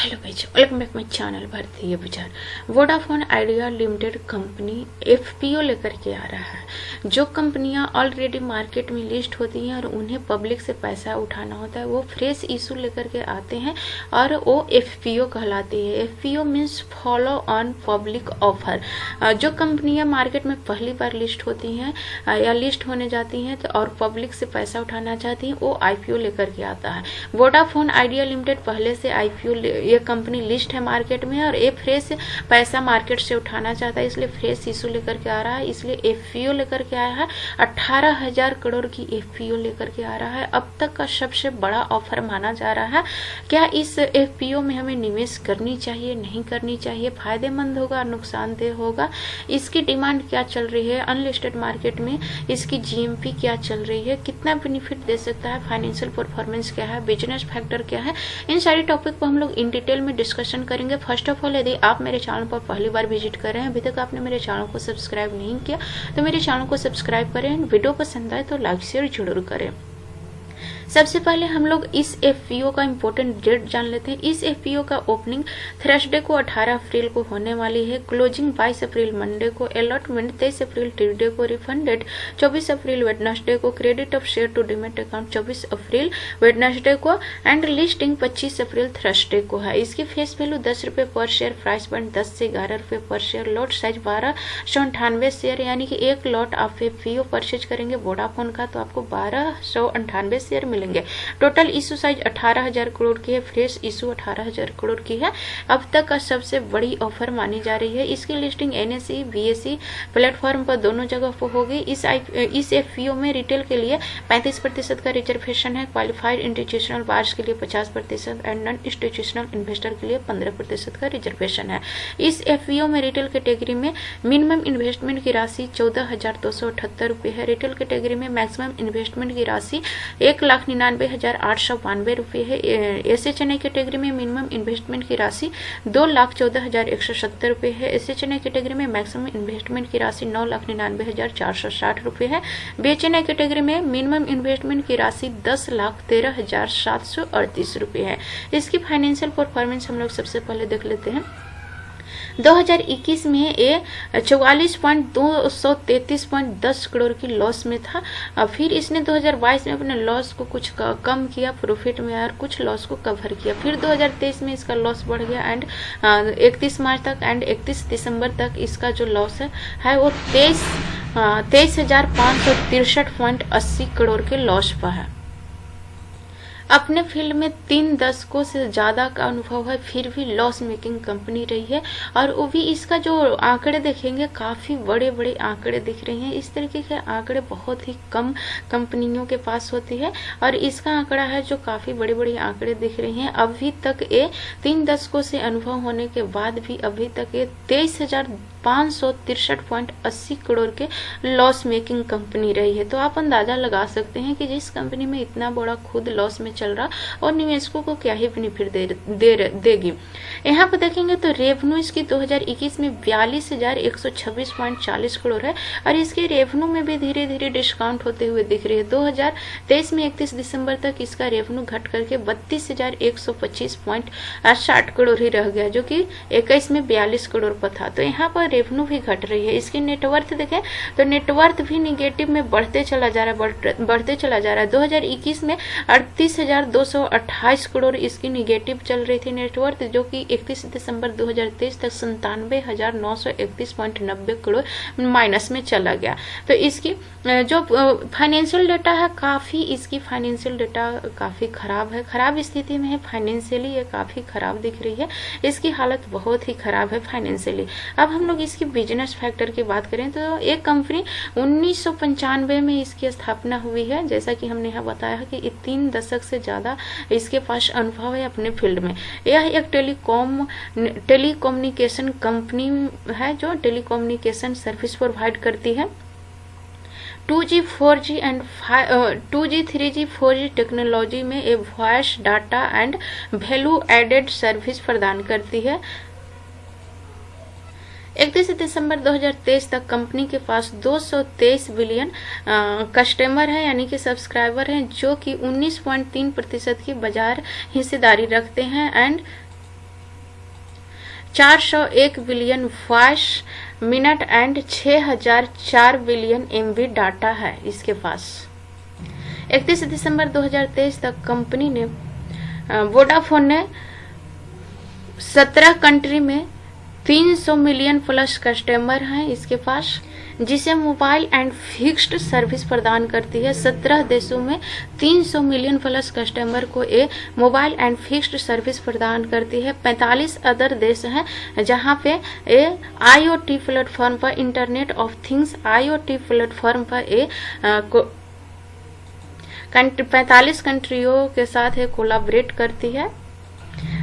Hello guys, welcome back my channel भारतीय विचार। Vodafone idea limited company FPO लेकर के आ रहा है। जो कंपनियां ऑलरेडी मार्केट में लिस्ट होती हैं और उन्हें पब्लिक से पैसा उठाना होता है, वो फ्रेश इशू लेकर के आते हैं और वो एफपीओ कहलाती है। FPO means follow on public offer. जो कंपनियां मार्केट में पहली बार लिस्ट होती हैं या लिस्ट होने जाती हैं और पब्लिक से पैसा उठाना चाहती हैं, वो आईपीओ लेकर के आता है। वोडाफोन आइडिया लिमिटेड पहले से आईपीओ ये कंपनी लिस्ट है मार्केट में और ये फ्रेश पैसा मार्केट से उठाना चाहता है, इसलिए फ्रेश इशू लेकर के आ रहा है। इसलिए एफपीओ लेकर के आया है। 18,000 करोड़ की एफपीओ लेकर के आ रहा है। अब तक का सबसे बड़ा ऑफर माना जा रहा है। क्या इस एफपीओ में हमें निवेश करनी चाहिए, नहीं करनी चाहिए, फायदेमंद होगा, नुकसानदेह होगा, इसकी डिमांड क्या चल रही है, अनलिस्टेड मार्केट में इसकी जीएमपी क्या चल रही है, कितना बेनिफिट दे सकता है, फाइनेंशियल परफॉर्मेंस क्या है, बिजनेस फैक्टर क्या है, इन सारी टॉपिक पर हम लोग इन डिटेल में डिस्कशन करेंगे। फर्स्ट ऑफ ऑल, यदि आप मेरे चैनल पर पहली बार विजिट कर रहे हैं, अभी तक आपने मेरे चैनल को सब्सक्राइब नहीं किया तो मेरे चैनल को सब्सक्राइब करें। वीडियो पसंद आए तो लाइक शेयर जरूर करें। सबसे पहले हम लोग इस एफपीओ का इम्पोर्टेंट डेट जान लेते हैं। इस एफपीओ का ओपनिंग थर्सडे को 18 अप्रैल को होने वाली है। क्लोजिंग 22 अप्रैल मंडे को। अलॉटमेंट 23 अप्रैल ट्यूसडे को। रिफंडेड 24 अप्रैल वेडनेसडे को। Credit of share to demat account 24 April Wednesday को एंड लिस्टिंग 25 अप्रैल थर्सडे को है। इसकी फेस वैल्यू 10 रुपये पर शेयर, प्राइस पॉइंट 10 से 11 रुपये पर शेयर, लॉट साइज 1298 शेयर, यानी कि एक लॉट आप एफपीओ परचेज करेंगे वोडाफोन का तो आपको 1298 शेयर मिलेंगे। टोटल इशू साइज 18,000 करोड़ की है। फ्रेश इशू 18,000 करोड़ की है। अब तक का सबसे बड़ी ऑफर मानी जा रही है। इसकी लिस्टिंग एनएसई बीएसई प्लेटफॉर्म पर दोनों जगह पर होगी। इस एफपीओ में रिटेल के लिए 35% का रिजर्वेशन है, क्वालिफाइड इंस्टीट्यूशनल बायर्स के लिए 50% एंड नॉन इंस्टीट्यूशनल इन्वेस्टर के लिए 15% का रिजर्वेशन है। इस एफपीओ में रिटेल कैटेगरी में मिनिमम इन्वेस्टमेंट की राशि 14,278 रुपये है। रिटेल कैटेगरी में मैक्सिमम इन्वेस्टमेंट की राशि 1,99,892 रुपये है। एसएचएनआई कैटेगरी में मिनिमम इन्वेस्टमेंट की राशि 2,14,170 रुपये है। एसएचएनआई कैटेगरी में मैक्सिमम इन्वेस्टमेंट की राशि 9,99,460 रुपये है। बीएचएनआई कैटेगरी में मिनिमम इन्वेस्टमेंट की राशि 10,13,738 रुपये है। इसकी फाइनेंशियल परफॉर्मेंस हम लोग सबसे पहले देख लेते हैं। 2021 में ये 44,233.10 करोड़ की लॉस में था। फिर इसने 2022 में अपने लॉस को कुछ कम किया, प्रॉफिट में और कुछ लॉस को कवर किया। फिर 2023 में इसका लॉस बढ़ गया एंड 31 मार्च तक एंड 31 दिसंबर तक इसका जो लॉस है वो 23,563.80 करोड़ के लॉस पर है। अपने फील्ड में 3 दशकों से ज़्यादा का अनुभव है, फिर भी लॉस मेकिंग कंपनी रही है और वो भी इसका जो आंकड़े देखेंगे काफ़ी बड़े बड़े आंकड़े दिख रहे हैं। इस तरीके के आंकड़े बहुत ही कम कंपनियों के पास होती है और इसका आंकड़ा है जो काफ़ी बड़े बड़े आंकड़े दिख रहे हैं। अभी तक ये 3 दशकों से अनुभव होने के बाद भी अभी तक ये 23,563.80 करोड़ के लॉस मेकिंग कंपनी रही है। तो आप अंदाजा लगा सकते हैं कि जिस कंपनी में इतना बड़ा खुद लॉस में चल रहा और निवेशकों को क्या ही बेनिफिट देगी। यहाँ पर देखेंगे तो रेवेन्यू इसकी 2021 में 42,126.40 करोड़ है और इसके रेवेन्यू में भी धीरे धीरे डिस्काउंट होते हुए दिख रही है। 2023 में 31 दिसंबर तक इसका रेवेन्यू घट करके 32,125.60 करोड़ ही रह गया, जो कि 21 में 42 करोड़ पर था। तो यहाँ पर रेवेन्यू भी घट रही है। इसकी नेटवर्थ देखें तो नेटवर्थ भी निगेटिव में बढ़ते चला जा रहा है। 2021 में 38,228 करोड़ इसकी निगेटिव चल रही थी नेटवर्थ, जो कि 31 दिसंबर 2023 तक 97,931.90 करोड़ माइनस में चला गया। तो इसकी जो फाइनेंशियल डेटा है इसकी फाइनेंशियल डेटा काफ़ी खराब है, खराब स्थिति में है। फाइनेंशियली ये काफ़ी खराब दिख रही है। इसकी हालत बहुत ही खराब है फाइनेंशियली। अब हम लोग इसकी बिजनेस फैक्टर की बात करें तो एक कंपनी 1995 में इसकी स्थापना हुई है। जैसा कि हमने यहाँ बताया है कि 3 दशक से ज़्यादा इसके पास अनुभव है अपने फील्ड में। यह एक टेलीकम्युनिकेशन कंपनी है जो टेलीकम्युनिकेशन सर्विस प्रोवाइड करती है। 2G, 4G and 2G, 3G, 4G technology में एक voice data and value added service प्रदान करती है। 31 दिसंबर 2023 तक कंपनी के पास 223 बिलियन कस्टमर हैं, यानी कि सब्सक्राइबर हैं, जो कि 19.3% की बाजार हिस्सेदारी रखते हैं and 401 billion voice minute and 6004 billion MB data है इसके पास। 31 दिसंबर 2023 तक कंपनी ने वोडाफोन ने 17 कंट्री में 300 मिलियन प्लस कस्टमर हैं इसके पास, जिसे मोबाइल एंड फिक्स्ड सर्विस प्रदान करती है। 17 देशों में 300 मिलियन प्लस कस्टमर को ये मोबाइल एंड फिक्स्ड सर्विस प्रदान करती है। 45 अदर देश हैं जहां पे ये IoT प्लेटफॉर्म पर, internet of things IoT platform पर ये 45 कंट्रियों के साथ ये कोलैबोरेट करती है।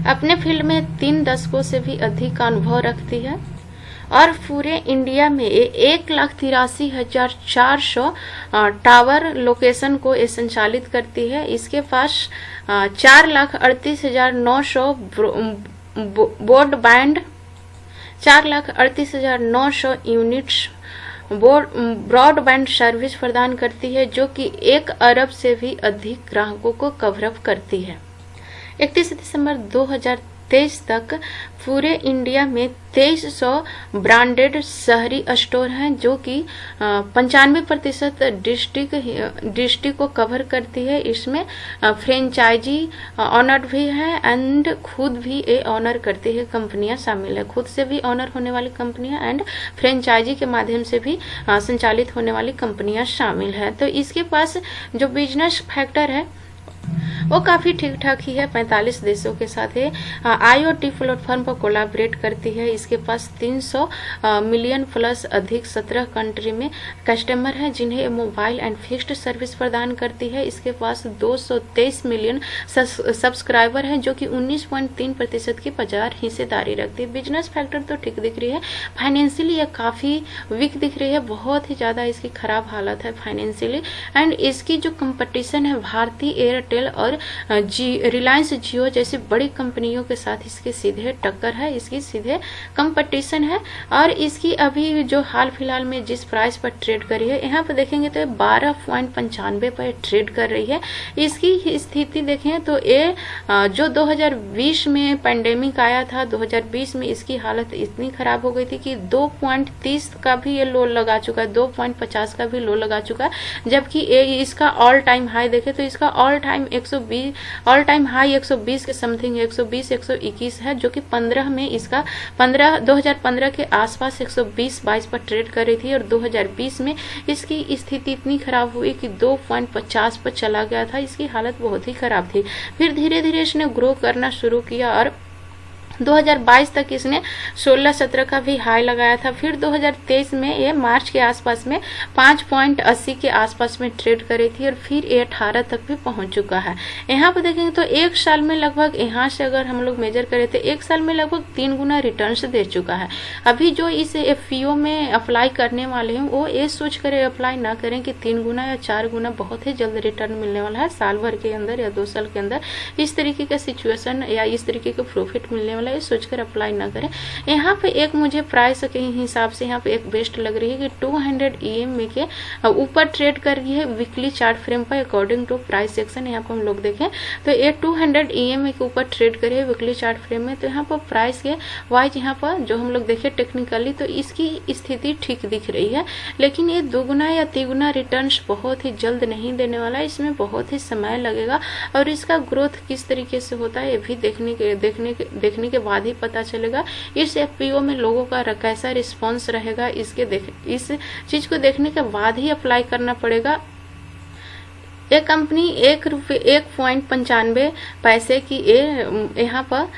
अपने फील्ड में 3 दशकों से भी अधिक का अनुभव रखती है और पूरे इंडिया में 1,83,400 टावर लोकेशन को ये संचालित करती है। इसके पास 4,38,900 ब्रॉडबैंड 4,38,900 यूनिट्स ब्रॉडबैंड सर्विस प्रदान करती है, जो कि 1 अरब से भी अधिक ग्राहकों को कवरअप करती है। 31 दिसंबर 2023 तक पूरे इंडिया में 2300 ब्रांडेड शहरी स्टोर हैं, जो कि 95% डिस्ट्रिक्ट को कवर करती है। इसमें फ्रेंचाइजी ऑनर भी है एंड खुद भी ये ऑनर करती है कंपनियां शामिल है। खुद से भी ऑनर होने वाली कंपनियां एंड फ्रेंचाइजी के माध्यम से भी संचालित होने वाली कंपनियां शामिल है। तो इसके पास जो बिजनेस फैक्टर है वो काफ़ी ठीक ठाक ही है। 45 देशों के साथ है IoT प्लेटफॉर्म पर कोलैबोरेट करती है। इसके पास 300 मिलियन प्लस अधिक 17 कंट्री में कस्टमर हैं जिन्हें मोबाइल एंड फिक्स्ड सर्विस प्रदान करती है। इसके पास 223 मिलियन सब्सक्राइबर हैं, जो कि 19.3% की बाजार हिस्सेदारी रखती है। बिजनेस फैक्टर तो ठीक दिख रही है, फाइनेंशियली ये काफ़ी वीक दिख रही है, बहुत ही ज़्यादा इसकी खराब हालत है फाइनेंशियली। एंड इसकी जो कंपटीशन है भारती एयरटेल और रिलायंस जियो जैसी बड़ी कंपनियों के साथ इसकी सीधे टक्कर है, इसकी सीधे कंपटीशन है। और इसकी अभी जो हाल फिलहाल में जिस प्राइस पर ट्रेड कर रही है, यहाँ पर देखेंगे तो 12.95 पर ट्रेड कर रही है। इसकी स्थिति देखें तो ये जो 2020 में पेंडेमिक आया था, 2020 में इसकी हालत इतनी खराब हो गई थी कि 2.30 का भी ये लो लगा चुका है, 2.50 का भी लो लगा चुका है। जबकि इसका ऑल टाइम हाई देखे तो इसका ऑल टाइम 120 के समथिंग 120-121 है, जो कि 15 में इसका 2015 के आसपास 120-22 पर ट्रेड कर रही थी। और 2020 में इसकी स्थिति इतनी खराब हुई कि 2.50 पर चला गया था। इसकी हालत बहुत ही खराब थी। फिर धीरे धीरे इसने ग्रो करना शुरू किया और 2022 तक इसने 16-17 का भी हाई लगाया था। फिर 2023 में ये मार्च के आसपास में 5.80 के आसपास में ट्रेड कर रही थी और फिर ये 18 तक भी पहुंच चुका है। यहाँ पर देखेंगे तो 1 साल में लगभग, यहाँ से अगर हम लोग मेजर करें तो 1 साल में लगभग 3 गुना रिटर्न्स दे चुका है। अभी जो इस FPO में अप्लाई करने वाले हैं वो ये सोच कर अप्लाई ना करें कि 3 गुना या 4 गुना बहुत ही जल्द रिटर्न मिलने वाला है साल भर के अंदर या 2 साल के अंदर। इस तरीके का सिचुएशन या इस तरीके का प्रॉफिट मिलने वाला है सोचकर अप्लाई ना करें। यहाँ पे एक मुझे प्राइस के हिसाब से यहाँ पे एक बेस्ट लग रही है कि 200 EMA के ऊपर ट्रेड कर रही है वीकली चार्ट फ्रेम पर अकॉर्डिंग टू प्राइस सेक्शन। यहाँ पर हम लोग देखें तो ये 200 EMA के ऊपर ट्रेड कर रही है वीकली चार्ट फ्रेम में। तो यहाँ पर प्राइस के वाइज यहाँ पर जो हम लोग देखें टेक्निकली तो इसकी स्थिति ठीक दिख रही है, लेकिन ये 2 गुना या 3 गुना रिटर्न्स बहुत ही जल्द नहीं देने वाला है। इसमें बहुत ही समय लगेगा और इसका ग्रोथ किस तरीके से होता है ये भी देखने के बाद ही पता चलेगा। इस FPO में लोगों का कैसा रिस्पॉन्स रहेगा इस चीज को देखने के बाद ही अप्लाई करना पड़ेगा। ये कंपनी 1.95 पैसे की यहाँ पर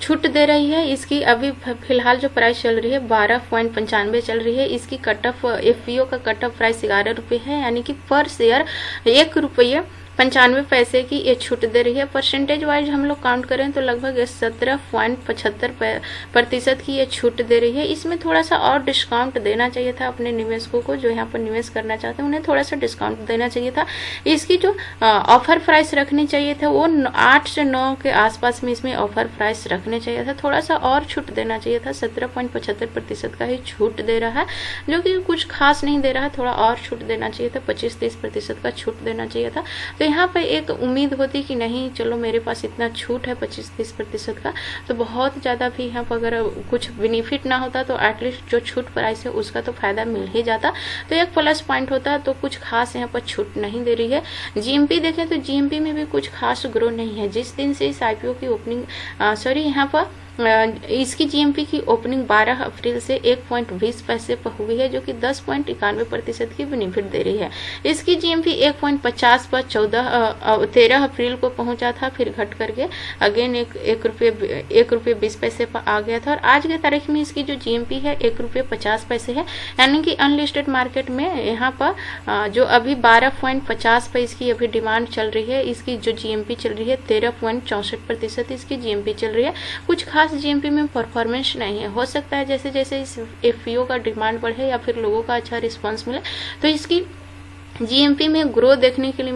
छूट दे रही है। इसकी अभी फिलहाल जो प्राइस चल रही है 12.95 चल रही है। इसकी कट ऑफ FPO का कट ऑफ प्राइस 11 रुपये है, यानी कि पर शेयर 1 रुपये 95 पैसे की ये छूट दे रही है। परसेंटेज वाइज हम लोग काउंट करें तो लगभग 17.75% की ये छूट दे रही है। इसमें थोड़ा सा और डिस्काउंट देना चाहिए था अपने निवेशकों को, जो यहाँ पर निवेश करना चाहते हैं उन्हें थोड़ा सा डिस्काउंट देना चाहिए था। इसकी जो ऑफर प्राइस रखनी चाहिए था वो 8 से 9 के आसपास में इसमें ऑफर प्राइस रखने चाहिए था। थोड़ा सा और छूट देना चाहिए था। 17.75% का ही छूट दे रहा है, जो कि कुछ खास नहीं दे रहा है। थोड़ा और छूट देना चाहिए था, 25-30% का छूट देना चाहिए था। तो तो यहाँ पर एक उम्मीद होती कि नहीं चलो मेरे पास इतना छूट है 25-30% का, तो बहुत ज़्यादा भी यहाँ पर अगर कुछ बेनिफिट ना होता तो एटलीस्ट जो छूट प्राइस है उसका तो फायदा मिल ही जाता, तो एक प्लस पॉइंट होता। तो कुछ खास यहाँ पर छूट नहीं दे रही है। जीएमपी देखें तो जीएमपी में भी कुछ खास ग्रो नहीं है। जिस दिन से इस आईपीओ की ओपनिंग यहाँ पर इसकी जीएमपी की ओपनिंग 12 अप्रैल से 1.20 पैसे पर हुई है, जो कि 10.91% की बेनिफिट दे रही है। इसकी जीएमपी 1.50 पर 13 अप्रैल को पहुंचा था, फिर घट करके अगेन ₹1.20 पर आ गया था, और आज के तारीख में इसकी जो जीएमपी है ₹1.50 है। यानी कि अनलिस्टेड मार्केट में यहाँ पर जो अभी 12.50 पर इसकी अभी डिमांड चल रही है, इसकी जो जीएमपी चल रही है 13.64% इसकी जीएमपी चल रही है। कुछ खास जीएमपी में परफॉर्मेंस नहीं है। हो सकता है जैसे जैसे इस एफपीओ का डिमांड बढ़े या फिर लोगों का अच्छा रिस्पांस मिले तो इसकी जीएमपी में ग्रोथ देखने के लिए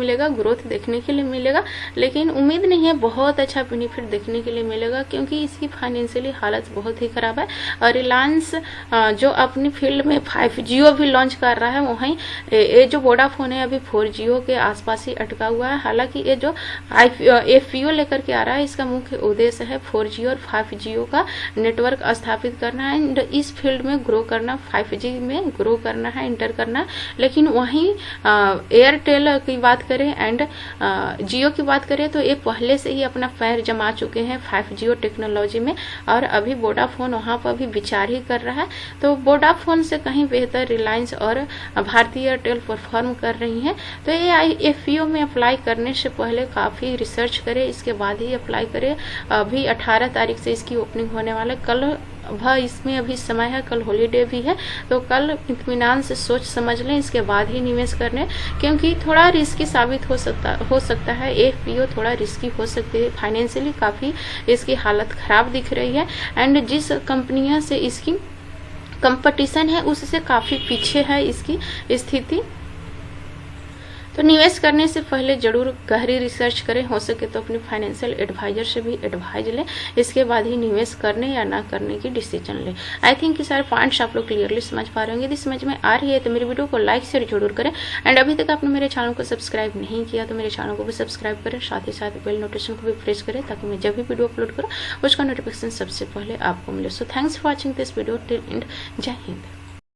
मिलेगा, लेकिन उम्मीद नहीं है बहुत अच्छा बेनिफिट देखने के लिए मिलेगा, क्योंकि इसकी फाइनेंशियली हालत बहुत ही खराब है। और रिलायंस जो अपनी फील्ड में 5G भी लॉन्च कर रहा है, वहीं ये जो वोडाफोन है अभी 4G के आसपास ही अटका हुआ है। हालांकि ये जो एफपीओ लेकर के आ रहा है, इसका मुख्य उद्देश्य है 4G और 5G का नेटवर्क स्थापित करना है, इस फील्ड में ग्रो करना, 5G में ग्रो करना है, इंटर करना। लेकिन वहीं एयरटेल की बात करें एंड जियो की बात करें तो ये पहले से ही अपना पैर जमा चुके हैं 5G टेक्नोलॉजी में, और अभी वोडाफोन वहां पर भी विचार ही कर रहा है। तो वोडाफोन से कहीं बेहतर रिलायंस और भारतीय एयरटेल परफॉर्म कर रही हैं। तो ये एफपीओ में अप्लाई करने से पहले काफ़ी रिसर्च करें, इसके बाद ही अप्लाई करें। अभी 18 तारीख से इसकी ओपनिंग होने वाला, कल इसमें अभी समय है, कल हॉलीडे भी है, तो कल इत्मीनान से सोच समझ लें, इसके बाद ही निवेश करने, क्योंकि थोड़ा रिस्की साबित हो सकता है। एफपीओ थोड़ा रिस्की हो सकती है, फाइनेंशियली काफ़ी इसकी हालत खराब दिख रही है, एंड जिस कंपनियों से इसकी कंपटीशन है उससे काफ़ी पीछे है इसकी स्थिति। तो निवेश करने से पहले जरूर गहरी रिसर्च करें, हो सके तो अपने फाइनेंशियल एडवाइजर से भी एडवाइज लें, इसके बाद ही निवेश करने या ना करने की डिसीजन लें। आई थिंक कि सारे पॉइंट्स आप लोग क्लियरली समझ पा रहे होंगे। यदि समझ में आ रही है तो मेरे वीडियो को लाइक शेयर जरूर करें, एंड अभी तक आपने मेरे चैनल को सब्सक्राइब नहीं किया तो मेरे चैनल को भी सब्सक्राइब करें, साथ ही साथ बेल नोटिफिकेशन को भी प्रेस करें, ताकि मैं जब भी वीडियो अपलोड करूँ उसका नोटिफिकेशन सबसे पहले आपको मिले। So thanks for watching this video till and. जय हिंद।